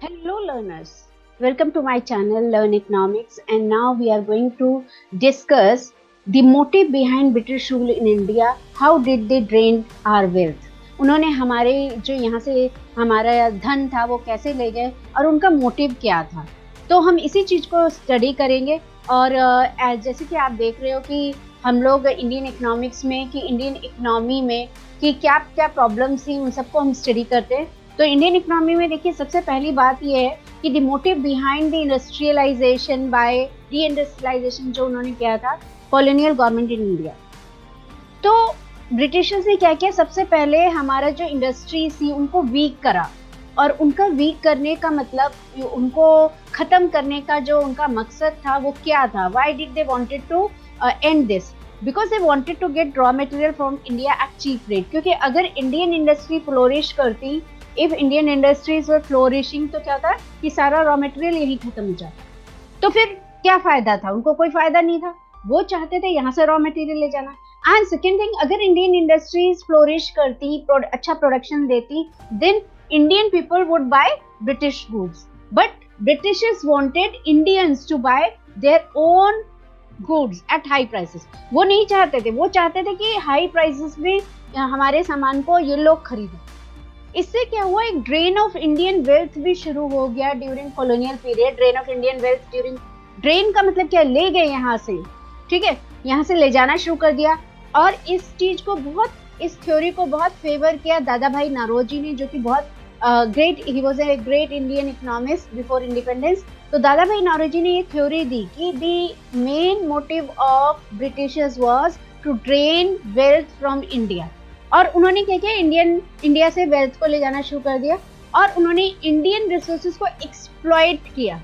Hello, learners. Welcome to my channel, Learn Economics, and now we are going to discuss the motive behind British rule in India. How did they drain our wealth? उन्होंने हमारे जो यहाँ से हमारा धन था वो कैसे ले गए और उनका मोटिव क्या था, तो हम इसी चीज़ को स्टडी करेंगे। और जैसे कि आप देख रहे हो कि हम लोग इंडियन इकोनॉमिक्स में कि इंडियन इकोनॉमी में कि क्या क्या प्रॉब्लम्स थी उन सबको हम स्टडी करते हैं। तो इंडियन इकोनॉमी में देखिए सबसे पहली बात ये है कि the motive behind the industrialisation by deindustrialisation जो उन्होंने किया था कॉलोनियल गवर्नमेंट इन इंडिया। तो ब्रिटिशर्स ने क्या किया, सबसे पहले हमारा जो इंडस्ट्रीज थी उनको वीक करा, और उनका वीक करने का मतलब उनको खत्म करने का जो उनका मकसद था वो क्या था। Why did they wanted to end this? Because they wanted to get raw material from India at cheap rate. क्योंकि अगर इंडियन इंडस्ट्री फ्लोरिश करती, if Indian industries were flourishing, तो क्या था कि सारा रॉ मटेरियल यही खत्म हो जाता। तो फिर क्या फायदा था? उनको कोई फायदा नहीं था। वो चाहते थे यहाँ से रॉ मटेरियल ले जाना। एंड सेकेंड थिंग, अगर इंडियन इंडस्ट्रीज फ्लोरिश करती, अच्छा प्रोडक्शन देती, then Indian people would buy British goods. But Britishers wanted Indians to buy their own goods at high prices. वो नहीं चाहते थे, वो चाहते थे कि हाई प्राइसेस में हमारे सामान को ये लोग खरीदें। इससे क्या हुआ, एक ड्रेन ऑफ इंडियन वेल्थ भी शुरू हो गया during colonial period. Drain of Indian wealth during, drain का मतलब क्या, ले गए यहाँ से, ठीक है, यहाँ से ले जाना शुरू कर दिया। और इस चीज को बहुत, इस थ्योरी को बहुत फेवर किया दादा भाई नौरोजी ने, जो कि बहुत great, he was a great Indian economist before independence. तो दादा भाई नौरोजी ने ये थ्योरी दी कि the main motive of Britishers was to drain wealth from India. और उन्होंने क्या किया, इंडिया से वेल्थ को ले जाना शुरू कर दिया, और उन्होंने इंडियन रिसोर्सेज को एक्सप्लॉइट किया।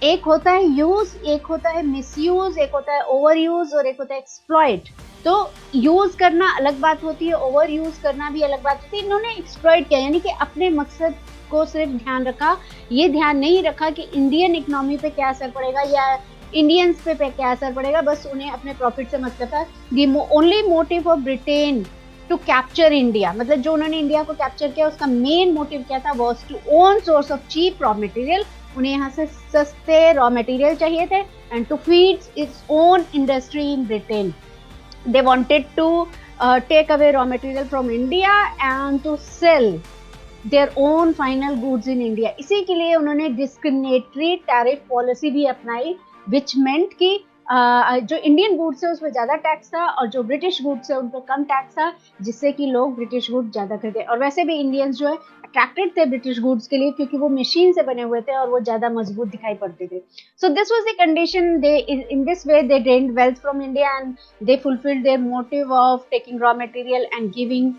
एक होता है यूज, एक होता है मिसयूज, एक होता है ओवर यूज और एक होता है एक्सप्लॉइट। तो यूज करना अलग बात होती है, ओवर यूज करना भी अलग बात होती है। इन्होंने एक्सप्लॉइट किया, यानी कि अपने मकसद को सिर्फ ध्यान रखा, ये ध्यान नहीं रखा कि इंडियन इकोनॉमी पे क्या असर पड़ेगा या इंडियंस पे क्या असर पड़ेगा, बस उन्हें अपने प्रॉफिट से मतलब था। The only motive of Britain to capture India, मतलब जो उन्होंने इंडिया को कैप्चर किया उसका मेन मोटिव क्या था, was to own source of cheap raw material. उन्हें यहाँ से सस्ते रॉ मटेरियल चाहिए थे, and to feed its own industry in Britain. They wanted to take away raw material from India and to sell their own final goods in India. इसी के लिए उन्होंने डिस्क्रिमिनेटरी टैरिफ पॉलिसी भी अपनाई, विच मेंट कि जो इंडियन गुड्स है उस पर ज़्यादा टैक्स था और जो ब्रिटिश गुड्स है उन पर कम टैक्स था, जिससे कि लोग ब्रिटिश गुड्स ज़्यादा खरीदे। और वैसे भी इंडियंस जो है अट्रैक्टेड थे ब्रिटिश गुड्स के लिए, क्योंकि वो मशीन से बने हुए थे और वो ज़्यादा मजबूत दिखाई पड़ते थे। So this was the condition, they in this way they drained wealth from India and they fulfilled their motive of taking raw material and giving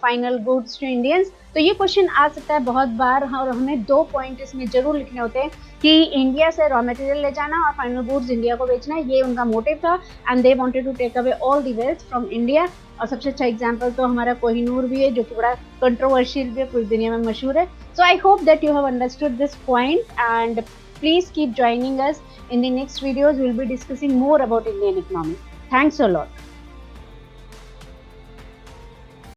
final goods to Indians. तो ये क्वेश्चन आ सकता है बहुत बार, और हमें 2 पॉइंट इसमें जरूर लिखने होते हैं कि इंडिया से रॉ मटेरियल ले जाना और फाइनल गुड्स इंडिया को बेचना, ये उनका मोटिव था। And they wanted to take away all the wealth from India. और सबसे अच्छा एग्जांपल तो हमारा कोहिनूर भी है, जो कि बड़ा कंट्रोवर्शियल भी है, पूरी दुनिया में मशहूर है। So I hope that you have understood this point, and please keep joining us in the next videos. Will be discussing more about Indian economy. Thanks a lot.